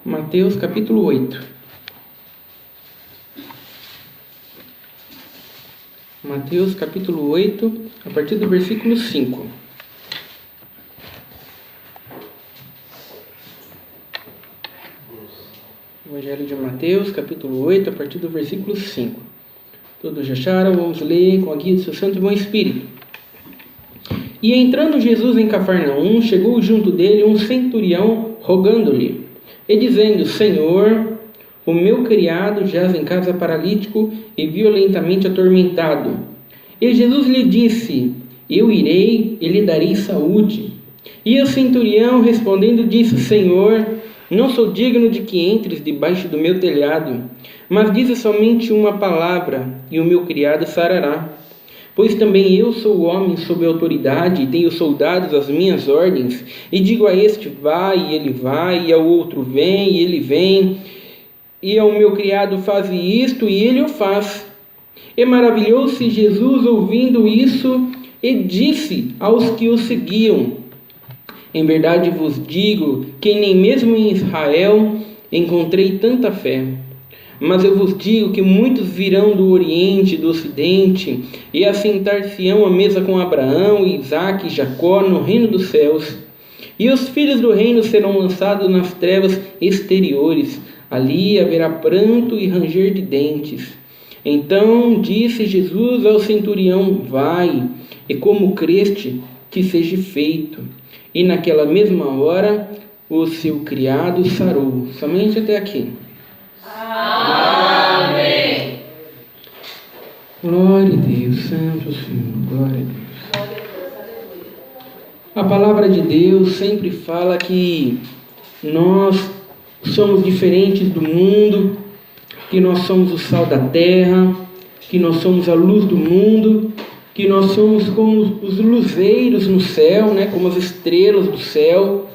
Mateus capítulo 8. Mateus capítulo 8, a partir do versículo 5. Evangelho de Mateus capítulo 8, a partir do versículo 5. Todos já acharam? Vamos ler com a guia do seu Santo e Bom Espírito. E entrando Jesus em Cafarnaum, chegou junto dele um centurião, rogando-lhe, e dizendo: Senhor, o meu criado jaz em casa paralítico e violentamente atormentado. E Jesus lhe disse: Eu irei e lhe darei saúde. E o centurião respondendo disse: Senhor, não sou digno de que entres debaixo do meu telhado, mas dize somente uma palavra, e o meu criado sarará. Pois também eu sou homem sob autoridade, e tenho soldados às minhas ordens, e digo a este: vai, e ele vai, e ao outro: vem, e ele vem, e ao meu criado: faze isto, e ele o faz. E maravilhou-se Jesus ouvindo isso, e disse aos que o seguiam: Em verdade vos digo que nem mesmo em Israel encontrei tanta fé. Mas eu vos digo que muitos virão do Oriente e do Ocidente e assentar-se-ão à mesa com Abraão, Isaque e Jacó no reino dos céus. E os filhos do reino serão lançados nas trevas exteriores. Ali haverá pranto e ranger de dentes. Então disse Jesus ao centurião: Vai, e como creste, que seja feito. E naquela mesma hora o seu criado sarou. Somente até aqui. Amém. Glória a Deus, Santo Senhor, glória a Deus. A palavra de Deus sempre fala que nós somos diferentes do mundo, que nós somos o sal da terra, que nós somos a luz do mundo, que nós somos como os luzeiros no céu, como as estrelas do céu.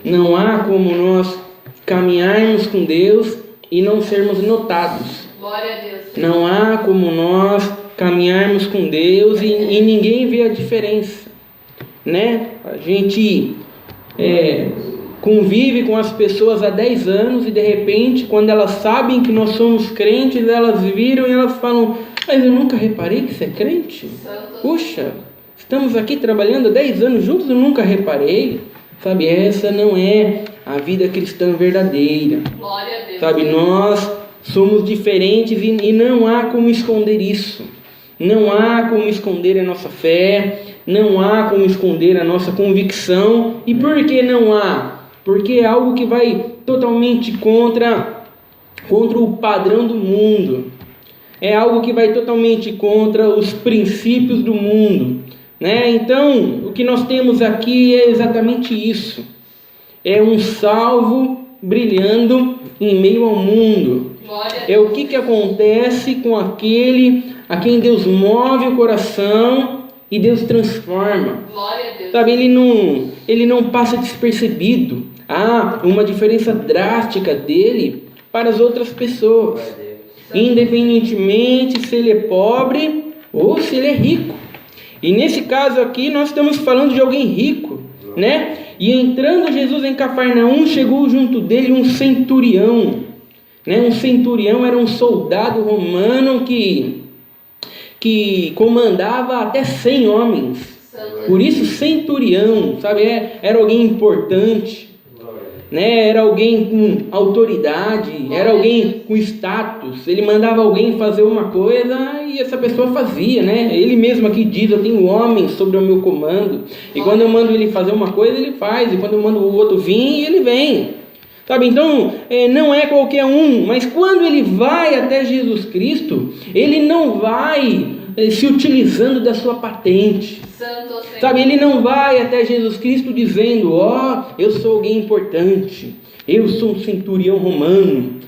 Não há como nós caminharmos com Deus e não sermos notados. Glória a Deus. Não há como nós caminharmos com Deus e ninguém vê a diferença, A gente convive com as pessoas há 10 anos e de repente, quando elas sabem que nós somos crentes, elas viram e elas falam: mas eu nunca reparei que você é crente. Puxa, estamos aqui trabalhando há 10 anos juntos e eu nunca reparei. Essa não é a vida cristã verdadeira. Glória a Deus. Nós somos diferentes e não há como esconder isso. Não há como esconder a nossa fé, não há como esconder a nossa convicção. E por que não há? Porque é algo que vai totalmente contra o padrão do mundo. É algo que vai totalmente contra os princípios do mundo. Então, o que nós temos aqui é exatamente isso. É um salvo brilhando em meio ao mundo. É o que acontece com aquele a quem Deus move o coração e Deus transforma. Glória a Deus. Ele não passa despercebido. Há uma diferença drástica dele para as outras pessoas, independentemente se ele é pobre ou se ele é rico. E nesse caso aqui nós estamos falando de alguém rico, E entrando Jesus em Cafarnaum, chegou junto dele um centurião, Um centurião era um soldado romano que comandava até 100 homens. Por isso centurião, era alguém importante, Era alguém com autoridade, era alguém com status. Ele mandava alguém fazer uma coisa e essa pessoa fazia, Ele mesmo aqui diz: eu tenho homens sobre o meu comando, e quando eu mando ele fazer uma coisa, ele faz, e quando eu mando o outro vir, ele vem. Então, não é qualquer um, mas quando ele vai até Jesus Cristo, ele não vai se utilizando da sua patente. Ele não vai até Jesus Cristo dizendo: eu sou alguém importante, eu sou um centurião romano,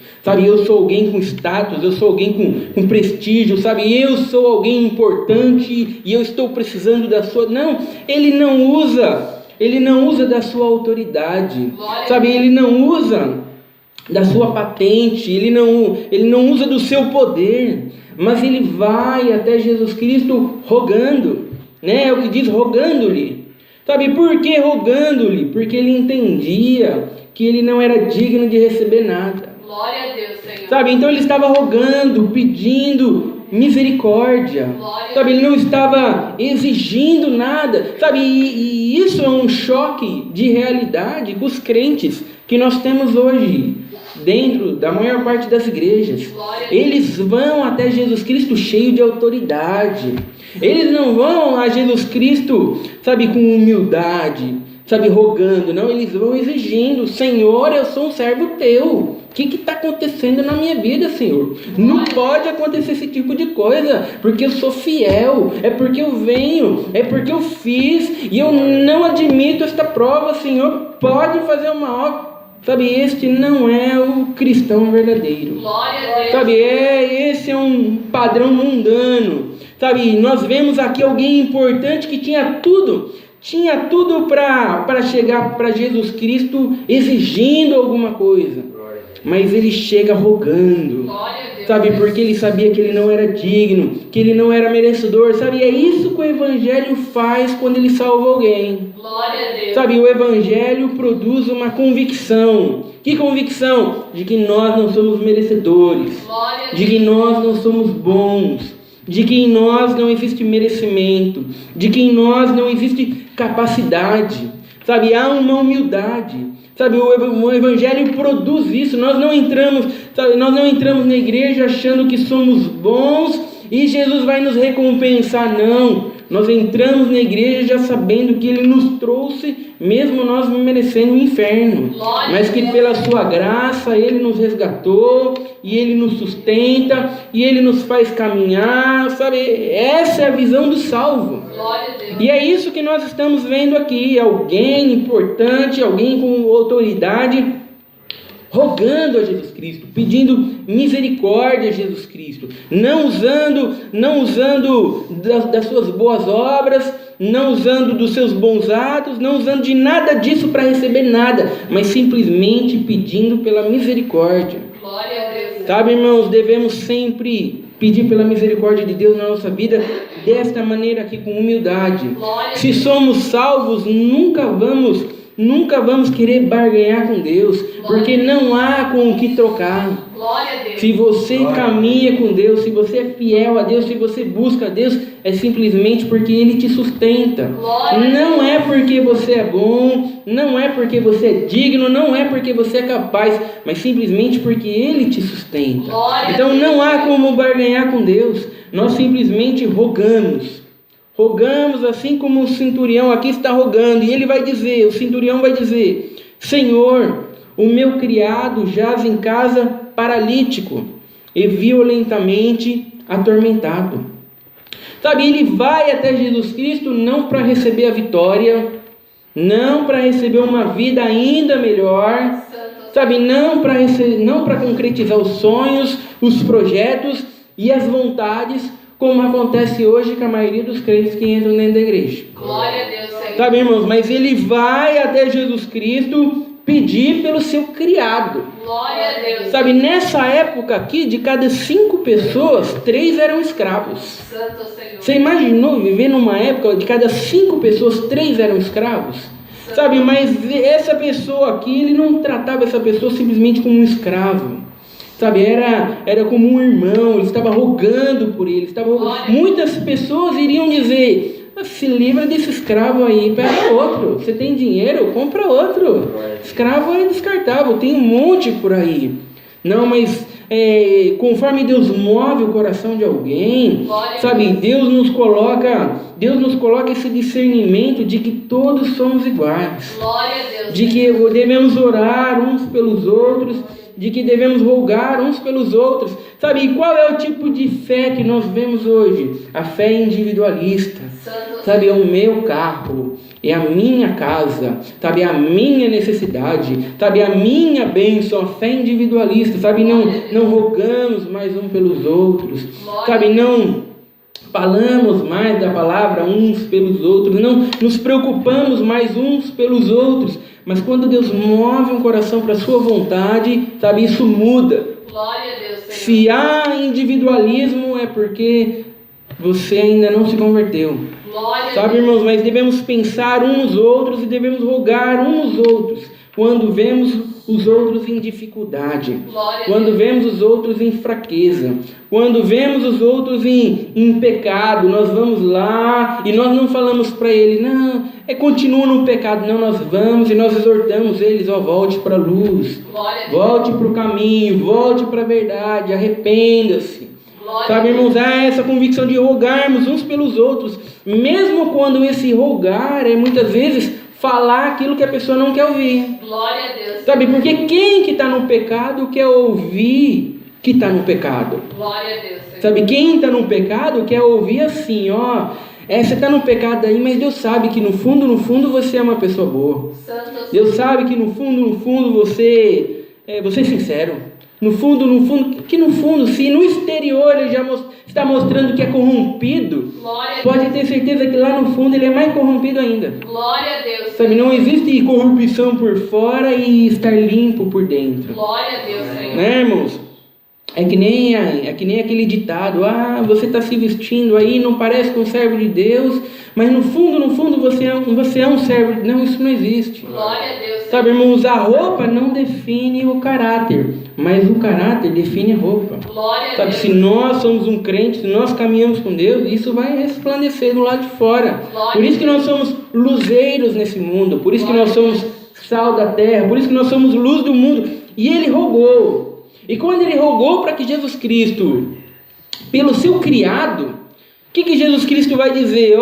eu sou alguém com status, eu sou alguém com prestígio, eu sou alguém importante e eu estou precisando da sua... Não, ele não usa da sua autoridade, ele não usa da sua patente, ele não usa do seu poder, mas ele vai até Jesus Cristo rogando, é o que diz, rogando-lhe, Sabe por que rogando-lhe? Porque ele entendia que ele não era digno de receber nada. Glória a Deus, Senhor. Sabe, então ele estava rogando, pedindo misericórdia. Sabe, ele não estava exigindo nada. Sabe, e isso é um choque de realidade com os crentes que nós temos hoje dentro da maior parte das igrejas. Eles vão até Jesus Cristo cheio de autoridade. Eles não vão a Jesus Cristo, sabe, com humildade, sabe, rogando. Não, eles vão exigindo: Senhor, eu sou um servo teu. O que está acontecendo na minha vida, Senhor? Não pode acontecer esse tipo de coisa, porque eu sou fiel, é porque eu venho, é porque eu fiz, e eu não admito esta prova, Senhor. Pode fazer uma obra. Sabe, este não é o cristão verdadeiro. Glória a Deus. Sabe, esse é um padrão mundano. Sabe, nós vemos aqui alguém importante que tinha tudo para chegar para Jesus Cristo exigindo alguma coisa. Mas ele chega rogando, sabe, porque ele sabia que ele não era digno, que ele não era merecedor, sabe, e é isso que o Evangelho faz quando ele salva alguém. Glória a Deus. Sabe, o Evangelho produz uma convicção. Que convicção? De que nós não somos merecedores, de que nós não somos bons, de que em nós não existe merecimento, de que em nós não existe capacidade, sabe, há uma humildade. Sabe, o Evangelho produz isso. Nós não entramos na igreja achando que somos bons e Jesus vai nos recompensar, não. Nós entramos na igreja já sabendo que Ele nos trouxe, mesmo nós merecendo o inferno, mas que pela sua graça Ele nos resgatou, e Ele nos sustenta, e Ele nos faz caminhar, sabe? Essa é a visão do salvo. E é isso que nós estamos vendo aqui: alguém importante, alguém com autoridade, rogando a Jesus Cristo, pedindo misericórdia a Jesus Cristo, não usando das suas boas obras, não usando dos seus bons atos, não usando de nada disso para receber nada, mas simplesmente pedindo pela misericórdia. Glória a Deus. Sabe, irmãos, devemos sempre pedir pela misericórdia de Deus na nossa vida desta maneira aqui, com humildade. Se somos salvos, nunca vamos querer barganhar com Deus, porque não há com o que trocar. Se você caminha com Deus, se você é fiel a Deus, se você busca a Deus, é simplesmente porque Ele te sustenta. Não é porque você é bom, não é porque você é digno, não é porque você é capaz, mas simplesmente porque Ele te sustenta. Então não há como barganhar com Deus. Nós simplesmente rogamos assim como o centurião aqui está rogando, e ele vai dizer, o centurião vai dizer: Senhor, o meu criado jaz em casa paralítico e violentamente atormentado. Sabe, ele vai até Jesus Cristo não para receber a vitória, não para receber uma vida ainda melhor, sabe, não para concretizar os sonhos, os projetos e as vontades, como acontece hoje com a maioria dos crentes que entram dentro da igreja. Glória a Deus, Senhor. Sabe, irmãos, mas ele vai até Jesus Cristo pedir pelo seu criado. Glória a Deus. Sabe, nessa época aqui, de cada 5 pessoas, 3 eram escravos. Santo Senhor. Você imaginou viver numa época de cada 5 pessoas, 3 eram escravos? Sabe, mas essa pessoa aqui, ele não tratava essa pessoa simplesmente como um escravo. Sabe, era como um irmão, ele estava rogando por ele. Muitas pessoas iriam dizer: se livra desse escravo aí, pega outro. Você tem dinheiro? Compra outro. Escravo é descartável, tem um monte por aí. Não, mas conforme Deus move o coração de alguém, sabe, Deus nos coloca esse discernimento de que todos somos iguais. Glória a Deus. De que devemos orar uns pelos outros, de que devemos rogar uns pelos outros, sabe? E qual é o tipo de fé que nós vemos hoje? A fé individualista, sabe? É o meu carro, é a minha casa, sabe? É a minha necessidade, sabe? É a minha bênção, a fé individualista, sabe? Não rogamos mais uns pelos outros, sabe? Não falamos mais da palavra uns pelos outros, não nos preocupamos mais uns pelos outros. Mas quando Deus move um coração para a sua vontade, sabe, isso muda. Glória a Deus, Senhor. Se há individualismo, é porque você ainda não se converteu. Glória a Sabe, Deus. irmãos, mas devemos pensar uns nos outros e devemos rogar uns nos outros quando vemos os outros em dificuldade, Glória a quando Deus. vemos os outros em fraqueza, quando vemos os outros em pecado. Nós vamos lá e nós não falamos para ele, não, continua no pecado. Não, nós vamos e nós exortamos eles, volte para a luz, Glória a Deus. volte para o caminho, volte para a verdade, arrependa-se. Glória Sabe, a Deus. irmãos, há essa convicção de rogarmos uns pelos outros, mesmo quando esse rogar é muitas vezes falar aquilo que a pessoa não quer ouvir. Glória a Deus. Sabe, porque quem que está no pecado quer ouvir que está no pecado. Glória a Deus, Senhor. Sabe, quem está no pecado quer ouvir assim, ó, você está no pecado aí, mas Deus sabe que no fundo você é uma pessoa boa. Santo Deus sabe que no fundo você é sincero. No fundo, se no exterior ele já está mostrando que é corrompido, Glória a pode Deus. ter certeza que lá no fundo ele é mais corrompido ainda. Glória a Deus. Sabe, não existe corrupção por fora e estar limpo por dentro. Glória a Deus, Senhor. Né, irmãos? É que nem aquele ditado, você está se vestindo aí, não parece com um servo de Deus, mas no fundo você é um servo. Não, isso não existe. Glória a Deus, Senhor. Sabe, irmãos, a roupa não define o caráter, mas o caráter define a roupa. Glória a Sabe, Deus. se nós somos um crente, se nós caminhamos com Deus, isso vai resplandecer do lado de fora. Glória Por isso a que nós somos luzeiros nesse mundo, por isso que nós Glória a somos sal da terra, por isso que nós somos luz do mundo. E ele rogou. E quando ele rogou para que Jesus Cristo, pelo seu criado, o que Jesus Cristo vai dizer?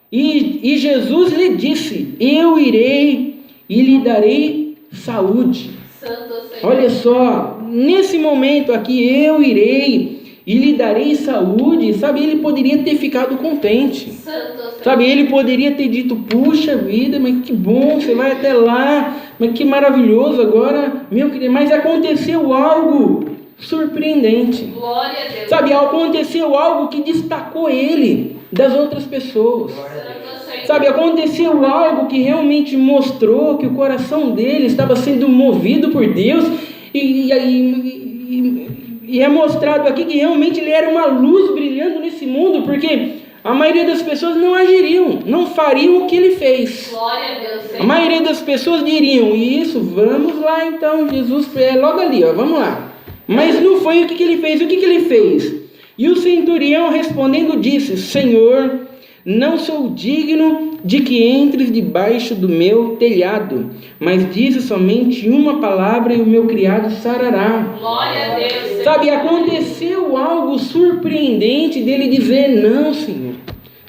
E Jesus lhe disse, eu irei e lhe darei saúde. Santo Senhor. Olha só, nesse momento aqui, eu irei e lhe darei saúde. Sabe, ele poderia ter ficado contente. Santo Senhor. Sabe, ele poderia ter dito, puxa vida, mas que bom, você vai até lá, mas que maravilhoso agora, meu querido. Mas aconteceu algo surpreendente. Glória a Deus. Sabe, aconteceu algo que destacou ele das outras pessoas. Santo Senhor. Sabe, aconteceu algo que realmente mostrou que o coração dele estava sendo movido por Deus e é mostrado aqui que realmente ele era uma luz brilhando nesse mundo, porque a maioria das pessoas não agiriam, não fariam o que ele fez. Glória a Deus, Senhor. A maioria das pessoas diriam, isso, vamos lá então, Jesus é logo ali, vamos lá. Mas não foi o que ele fez. O que ele fez? E o centurião respondendo disse, Senhor, não sou digno de que entres debaixo do meu telhado, mas dize somente uma palavra e o meu criado sarará. Glória a Deus, Senhor. Sabe, aconteceu algo surpreendente dele dizer, não, Senhor,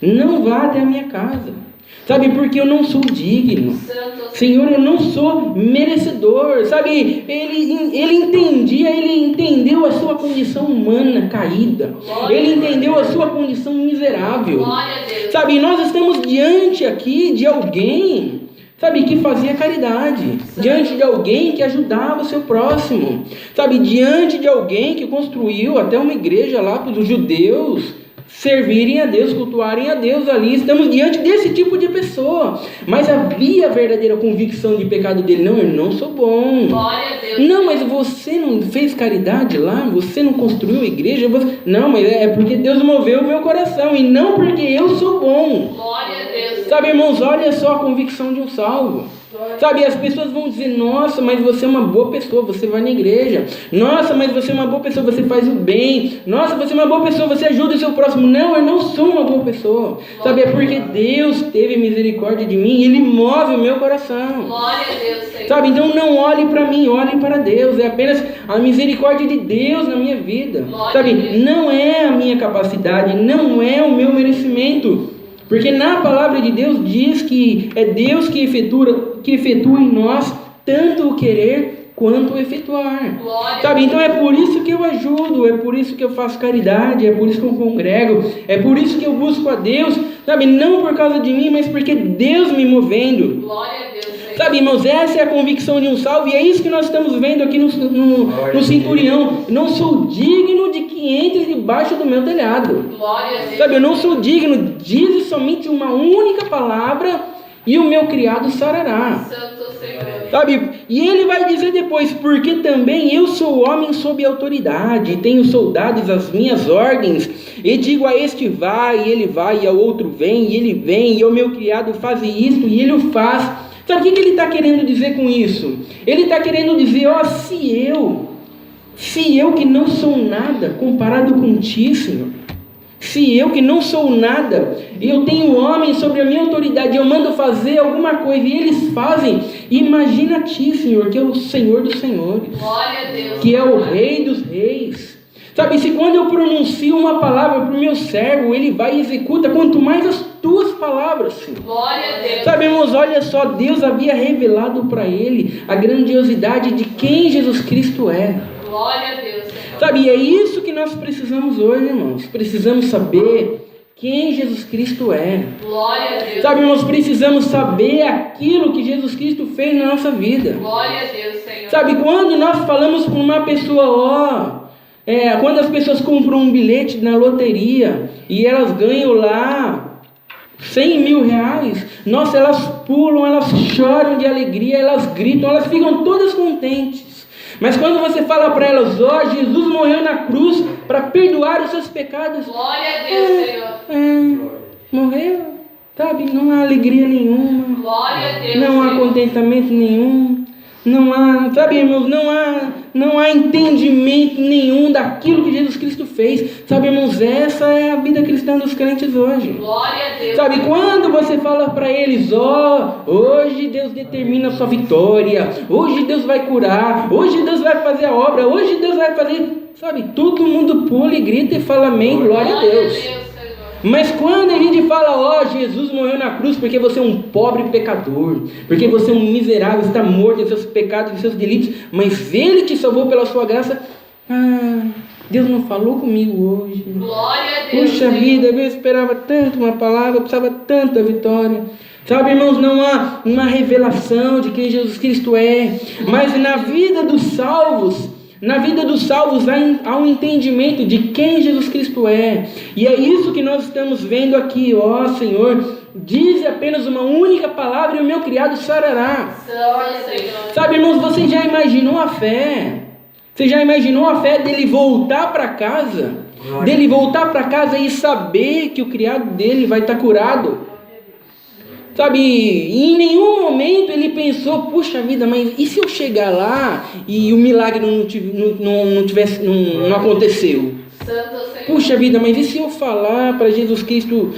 não vá até a minha casa. Sabe, porque eu não sou digno. Santo Senhor, eu não sou merecedor. Sabe, ele entendeu a sua condição humana caída. Ele entendeu a sua condição miserável. Glória a Deus. Sabe, nós estamos diante aqui de alguém, sabe, que fazia caridade, diante de alguém que ajudava o seu próximo, sabe, diante de alguém que construiu até uma igreja lá para os judeus servirem a Deus, cultuarem a Deus ali. Estamos diante desse tipo de pessoa, mas havia a verdadeira convicção de pecado dele. Não, eu não sou bom. Glória a Deus. Não, mas você não fez caridade lá? Você não construiu a igreja? Não, mas é porque Deus moveu o meu coração e não porque eu sou bom. Glória a Deus. Sabe, irmãos, olha só a convicção de um salvo. Sabe, as pessoas vão dizer, nossa, mas você é uma boa pessoa, você vai na igreja. Nossa, mas você é uma boa pessoa, você faz o bem. Nossa, você é uma boa pessoa, você ajuda o seu próximo. Não, eu não sou uma boa pessoa. Sabe, é porque Deus teve misericórdia de mim e Ele move o meu coração. Glória a Deus, Senhor. Sabe, então não olhe para mim, olhe para Deus. É apenas a misericórdia de Deus na minha vida. Sabe, não é a minha capacidade, não é o meu merecimento. Porque na palavra de Deus diz que é Deus que efetua em nós tanto o querer quanto o efetuar. Glória. Sabe, então é por isso que eu ajudo, é por isso que eu faço caridade, é por isso que eu congrego, é por isso que eu busco a Deus, sabe, não por causa de mim, mas porque Deus me movendo. Glória a Deus, Senhor. Sabe, irmãos, essa é a convicção de um salvo, e é isso que nós estamos vendo aqui no centurião. Não sou digno de que entre debaixo do meu telhado. Glória a Deus. Sabe, eu não sou digno, diz somente uma única palavra e o meu criado sarará. Santo Senhor. Sabe? E ele vai dizer depois, porque também eu sou homem sob autoridade, tenho soldados às minhas ordens, e digo a este vai, e ele vai, e ao outro vem, e ele vem, e ao meu criado faz isto, e ele o faz. Sabe o que ele está querendo dizer com isso? Ele está querendo dizer, ó, se eu que não sou nada comparado com ti, Senhor, se eu que não sou nada, eu tenho homens sobre a minha autoridade, eu mando fazer alguma coisa e eles fazem, imagina ti, Senhor, que é o Senhor dos senhores, Glória a Deus. que é o Rei dos reis. Sabe, se quando eu pronuncio uma palavra para o meu servo, ele vai e executa, quanto mais as tuas palavras, Senhor. Glória a Deus. Sabe, irmãos, olha só, Deus havia revelado para ele a grandiosidade de quem Jesus Cristo é. Glória a Deus. Sabe, e é isso que nós precisamos hoje, irmãos. Precisamos saber quem Jesus Cristo é. Glória a Deus. Sabe, irmãos, precisamos saber aquilo que Jesus Cristo fez na nossa vida. Glória a Deus, Senhor. Sabe, quando nós falamos com uma pessoa, quando as pessoas compram um bilhete na loteria e elas ganham lá 100 mil reais, nossa, elas pulam, elas choram de alegria, elas gritam, elas ficam todas contentes. Mas quando você fala para elas, ó, Jesus morreu na cruz para perdoar os seus pecados. Glória a Deus, Senhor. Morreu, sabe? Não há alegria nenhuma. Glória a Deus, Não há Senhor. contentamento nenhum. Não há, sabe, irmãos, não há entendimento nenhum daquilo que Jesus Cristo fez. Sabe, irmãos, essa é a vida cristã dos crentes hoje. Glória a Deus. Sabe, quando você fala para eles, ó, hoje Deus determina a sua vitória, hoje Deus vai curar, hoje Deus vai fazer a obra, hoje Deus vai fazer, sabe, todo mundo pula e grita e fala amém, glória a Deus. Senhor. Mas quando a gente fala, ó, Jesus morreu na cruz porque você é um pobre pecador, porque você é um miserável, está morto em seus pecados e seus delitos, mas Ele te salvou pela sua graça, Deus não falou comigo hoje. Glória a Deus. Puxa vida, eu esperava tanto uma palavra, eu precisava tanto da vitória. Sabe, irmãos, não há uma revelação de quem Jesus Cristo é, mas na vida dos salvos há um entendimento de quem Jesus Cristo é. E é isso que nós estamos vendo aqui, ó Senhor, dize apenas uma única palavra e o meu criado sarará. Glória, Senhor. Sabe, irmãos, você já imaginou a fé? Você já imaginou a fé dele voltar para casa? Dele voltar para casa e saber que o criado dele vai estar curado? Sabe, e em nenhum momento ele pensou, puxa vida, mas e se eu chegar lá e o milagre não aconteceu? Santo Senhor. Puxa vida, mas e se eu falar para Jesus Cristo,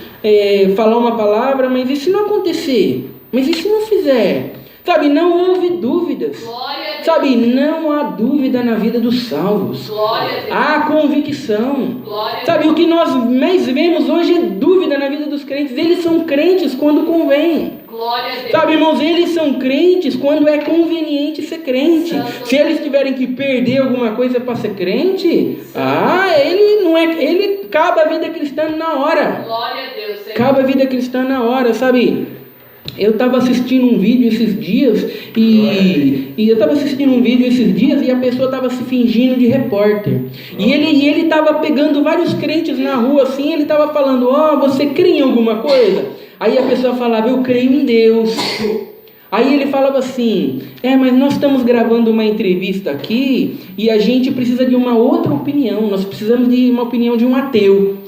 falar uma palavra, mas e se não acontecer? Mas e se não fizer? Sabe, não houve dúvidas. Glória a Deus. Sabe, não há dúvida na vida dos salvos. Glória a Deus. Há convicção. Glória a Deus. Sabe, o que nós mais vemos hoje é dúvida na vida dos crentes. Eles são crentes quando convém. Glória a Deus. Sabe, irmãos, eles são crentes quando é conveniente ser crente. Se eles tiverem que perder alguma coisa para ser crente, ele acaba a vida cristã na hora. Glória a Deus, Senhor. Acaba a vida cristã na hora, sabe? Eu estava assistindo um vídeo esses dias e a pessoa estava se fingindo de repórter. E ele estava pegando vários crentes na rua assim, ele estava falando, você crê em alguma coisa? Aí a pessoa falava, eu creio em Deus. Aí ele falava assim, mas nós estamos gravando uma entrevista aqui e a gente precisa de uma outra opinião, nós precisamos de uma opinião de um ateu.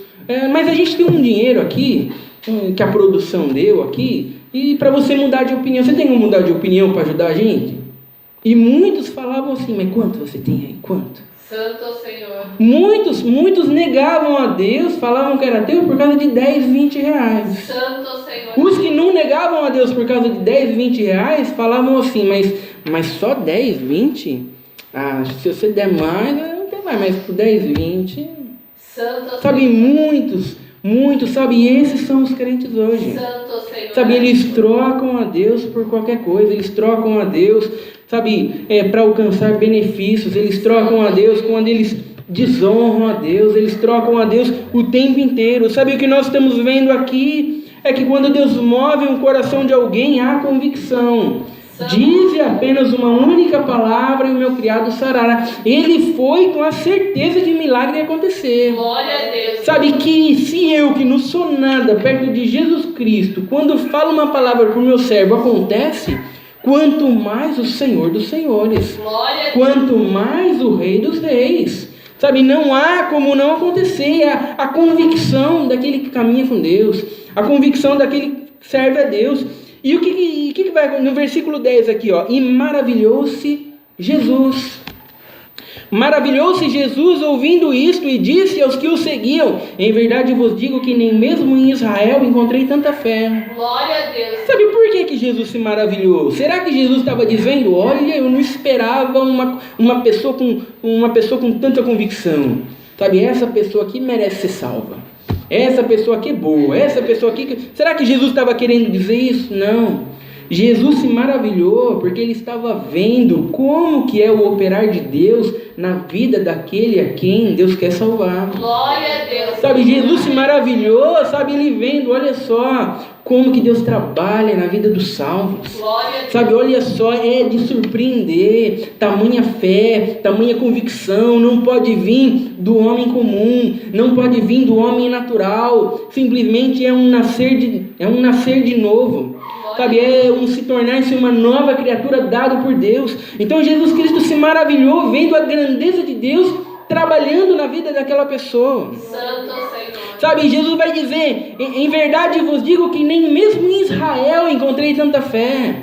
Mas a gente tem um dinheiro aqui, que a produção deu aqui, e para você mudar de opinião, você tem como mudar de opinião para ajudar a gente? E muitos falavam assim, mas quanto você tem aí? Quanto? Santo Senhor. Muitos negavam a Deus, falavam que era ateu por causa de 10, 20 reais. Santo Senhor. Os que não negavam a Deus por causa de 10, 20 reais, falavam assim, mas só 10, 20? Se você der mais, não tem mais por 10, 20. Santo Sabe, Senhor. muitos, sabe, e esses são os crentes hoje. Santo Senhor. Sabe, eles trocam a Deus por qualquer coisa, eles trocam a Deus, sabe, para alcançar benefícios, eles trocam a Deus quando eles desonram a Deus, eles trocam a Deus o tempo inteiro. Sabe, o que nós estamos vendo aqui é que quando Deus move o coração de alguém, há convicção. Dize apenas uma única palavra e o meu criado sarará. Ele foi com a certeza de milagre acontecer. Glória a Deus. Sabe que se eu, que não sou nada, perto de Jesus Cristo, quando falo uma palavra para o meu servo, acontece, quanto mais o Senhor dos Senhores, Glória a Deus. quanto mais o Rei dos Reis. Sabe, não há como não acontecer a convicção daquele que caminha com Deus, a convicção daquele que serve a Deus. E o que vai no versículo 10 aqui, ó? E maravilhou-se Jesus. Maravilhou-se Jesus ouvindo isto e disse aos que o seguiam: em verdade vos digo que nem mesmo em Israel encontrei tanta fé. Glória a Deus. Sabe por que Jesus se maravilhou? Será que Jesus estava dizendo: olha, eu não esperava uma pessoa com tanta convicção. Sabe, essa pessoa aqui merece ser salva. Essa pessoa aqui é boa. Essa pessoa aqui... Será que Jesus estava querendo dizer isso? Não. Jesus se maravilhou porque ele estava vendo como que é o operar de Deus na vida daquele a quem Deus quer salvar. Glória a Deus. Sabe, Jesus se maravilhou, sabe, ele vendo, olha só, como que Deus trabalha na vida dos salvos. Glória a Deus. Sabe, olha só, é de surpreender, tamanha fé, tamanha convicção, não pode vir do homem comum, não pode vir do homem natural, simplesmente é um nascer de novo. Sabe, é um se tornar-se uma nova criatura dado por Deus. Então Jesus Cristo se maravilhou vendo a grandeza de Deus trabalhando na vida daquela pessoa. Santo Senhor. Sabe, Jesus vai dizer: em verdade vos digo que nem mesmo em Israel encontrei tanta fé.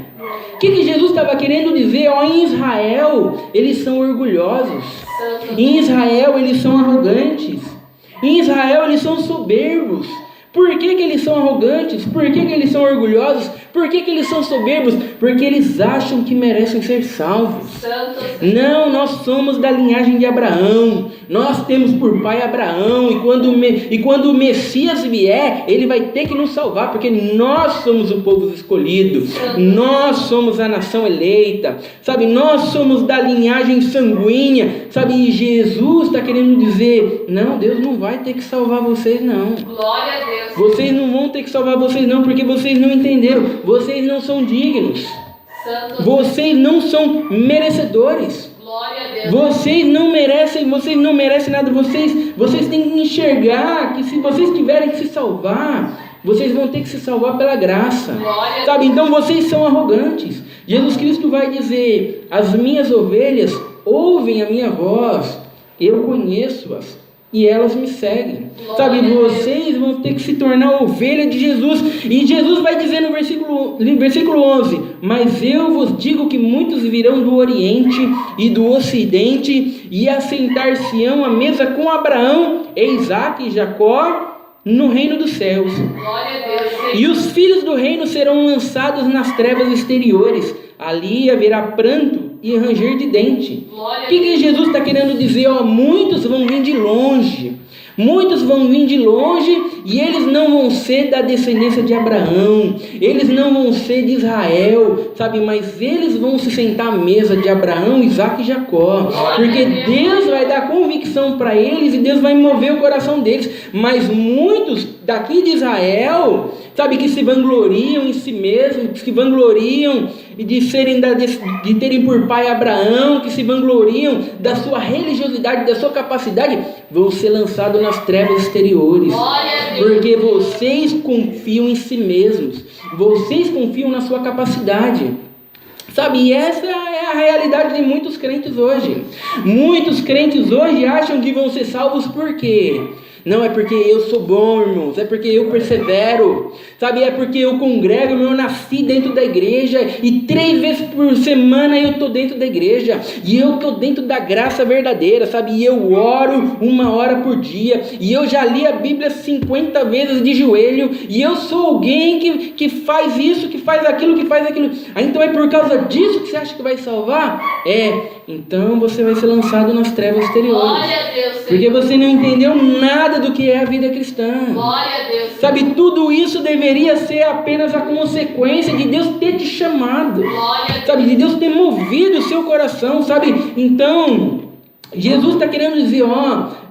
O que Jesus estava querendo dizer? Ó, em Israel eles são orgulhosos. Santo. Em Israel eles são arrogantes. Em Israel eles são soberbos. Por que eles são arrogantes? Por que eles são orgulhosos? Por que eles são soberbos? Porque eles acham que merecem ser salvos. Santo. Não, nós somos da linhagem de Abraão. Nós temos por pai Abraão. E quando o Messias vier, ele vai ter que nos salvar, porque nós somos o povo escolhido. Nós somos a nação eleita. Sabe, nós somos da linhagem sanguínea. Sabe, e Jesus está querendo dizer: não, Deus não vai ter que salvar vocês, não. Glória a Deus. Vocês não vão ter que salvar vocês, não, porque vocês não entenderam. Vocês não são dignos. Santo. Vocês não são merecedores. Glória a Deus. Vocês não merecem nada. Vocês têm que enxergar que se vocês tiverem que se salvar, vocês vão ter que se salvar pela graça. Glória a Sabe, então vocês são arrogantes. Jesus Cristo vai dizer: as minhas ovelhas ouvem a minha voz, eu conheço-as e elas me seguem. Sabe, vocês vão ter que se tornar ovelha de Jesus. E Jesus vai dizer no versículo 11: mas eu vos digo que muitos virão do Oriente e do Ocidente e assentar-se-ão à mesa com Abraão, Isaque e Jacó no reino dos céus. Glória a Deus. E os filhos do reino serão lançados nas trevas exteriores. Ali haverá pranto e ranger de dente. Glória a O que Jesus está querendo dizer? Ó, muitos vão vir de longe. Muitos vão vir de longe e eles não vão ser da descendência de Abraão, eles não vão ser de Israel, sabe? Mas eles vão se sentar à mesa de Abraão, Isaque e Jacó, porque Deus vai dar convicção para eles e Deus vai mover o coração deles. Mas muitos daqui de Israel, sabe, que se vangloriam em si mesmos, que se vangloriam de terem por pai Abraão, que se vangloriam da sua religiosidade, da sua capacidade, vão ser lançados nas trevas exteriores. Porque vocês confiam em si mesmos, vocês confiam na sua capacidade. Sabe, e essa é a realidade de muitos crentes hoje. Muitos crentes hoje acham que vão ser salvos por quê? Não é porque eu sou bom, irmãos, é porque eu persevero, sabe, é porque eu congrego, eu nasci dentro da igreja e 3 vezes por semana eu estou dentro da igreja e eu estou dentro da graça verdadeira, sabe, e eu oro 1 hora por dia e eu já li a Bíblia 50 vezes de joelho e eu sou alguém que faz isso, que faz aquilo. Então é por causa disso que você acha que vai salvar? Então você vai ser lançado nas trevas exteriores. Glória a Deus, Senhor. Porque você não entendeu nada do que é a vida cristã. Glória a Deus, Senhor. Sabe, tudo isso deveria ser apenas a consequência de Deus ter te chamado. Glória a Deus. Sabe, de Deus ter movido o seu coração, sabe? Então, Jesus está querendo dizer,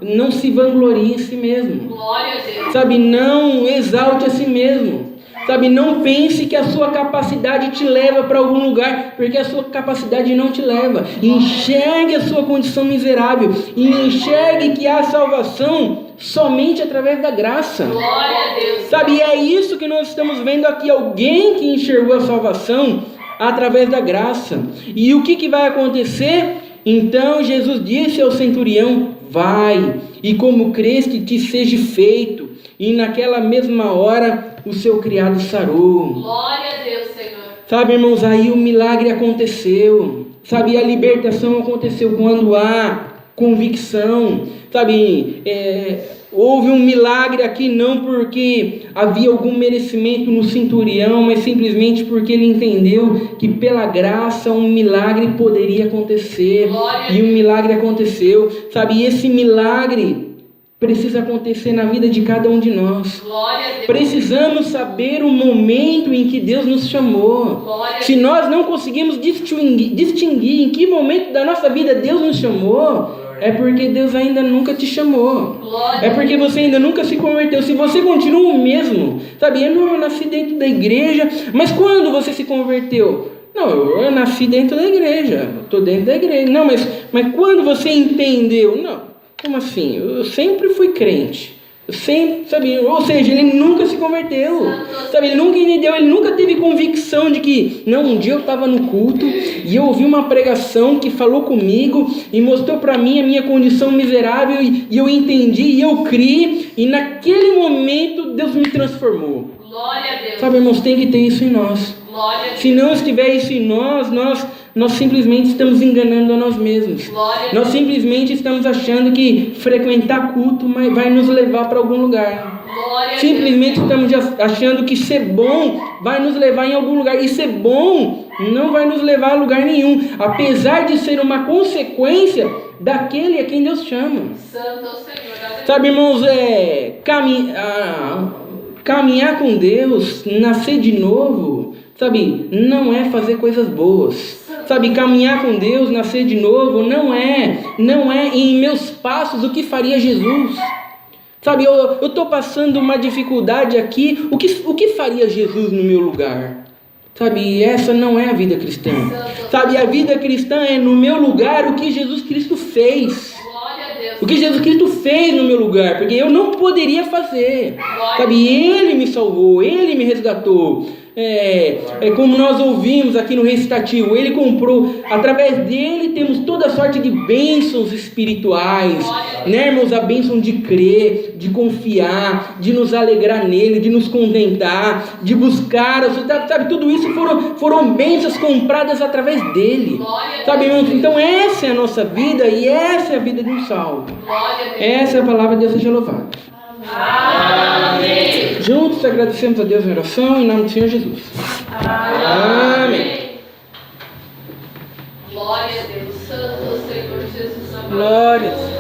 não se vanglorie em si mesmo. Glória a Deus. Sabe, não exalte a si mesmo. Sabe, não pense que a sua capacidade te leva para algum lugar, porque a sua capacidade não te leva. Enxergue a sua condição miserável e enxergue que há salvação somente através da graça. Glória a Deus. Sabe, e é isso que nós estamos vendo aqui, alguém que enxergou a salvação através da graça. E o que vai acontecer? Então Jesus disse ao centurião: vai, e como creste te seja feito. E naquela mesma hora o seu criado sarou. Glória a Deus, Senhor. Sabe, irmãos, aí o milagre aconteceu. Sabe, a libertação aconteceu quando há convicção. Sabe, houve um milagre aqui não porque havia algum merecimento no centurião, mas simplesmente porque ele entendeu que pela graça um milagre poderia acontecer. E um milagre aconteceu. Sabe, e esse milagre precisa acontecer na vida de cada um de nós. Precisamos saber o momento em que Deus nos chamou. Se nós não conseguimos distinguir em que momento da nossa vida Deus nos chamou, é porque Deus ainda nunca te chamou. É porque você ainda nunca se converteu. Se você continua o mesmo, sabe, eu nasci dentro da igreja, mas quando você se converteu? Não, eu nasci dentro da igreja, estou dentro da igreja. Não, mas quando você entendeu? Não. Como assim? Eu sempre fui crente. Eu sempre, sabe? Ou seja, ele nunca se converteu. Sabe? Ele nunca entendeu, ele nunca teve convicção de que, não, um dia eu estava no culto e eu ouvi uma pregação que falou comigo e mostrou para mim a minha condição miserável e eu entendi e eu criei e naquele momento Deus me transformou. Glória a Deus. Sabe, irmãos, tem que ter isso em nós. Se não estiver isso em nós simplesmente estamos enganando a nós mesmos. Nós simplesmente estamos achando que frequentar culto vai nos levar para algum lugar. Simplesmente estamos achando que ser bom vai nos levar em algum lugar. E ser bom não vai nos levar a lugar nenhum, apesar de ser uma consequência daquele a quem Deus chama. Santo Senhor. Sabe, irmãos, caminhar com Deus, nascer de novo, sabe, não é fazer coisas boas. Sabe, caminhar com Deus, nascer de novo, não é em meus passos o que faria Jesus. Sabe, eu estou passando uma dificuldade aqui, o que faria Jesus no meu lugar? Sabe, essa não é a vida cristã. Sabe, a vida cristã é no meu lugar o que Jesus Cristo fez. O que Jesus Cristo fez no meu lugar, porque eu não poderia fazer. Sabe, Ele me salvou, Ele me resgatou. É como nós ouvimos aqui no recitativo, Ele comprou, através dele temos toda sorte de bênçãos espirituais, né, irmãos? A bênção de crer, de confiar, de nos alegrar nele, de nos contentar, de buscar, sabe, tudo isso foram bênçãos compradas através dele, sabe, irmãos? Então essa é a nossa vida e essa é a vida de um salvo. Essa é a palavra de Deus, seja louvado. Amém. Juntos agradecemos a Deus em oração, em nome do Senhor Jesus. Amém. Glória a Deus, Santo Senhor Jesus amado. Glória.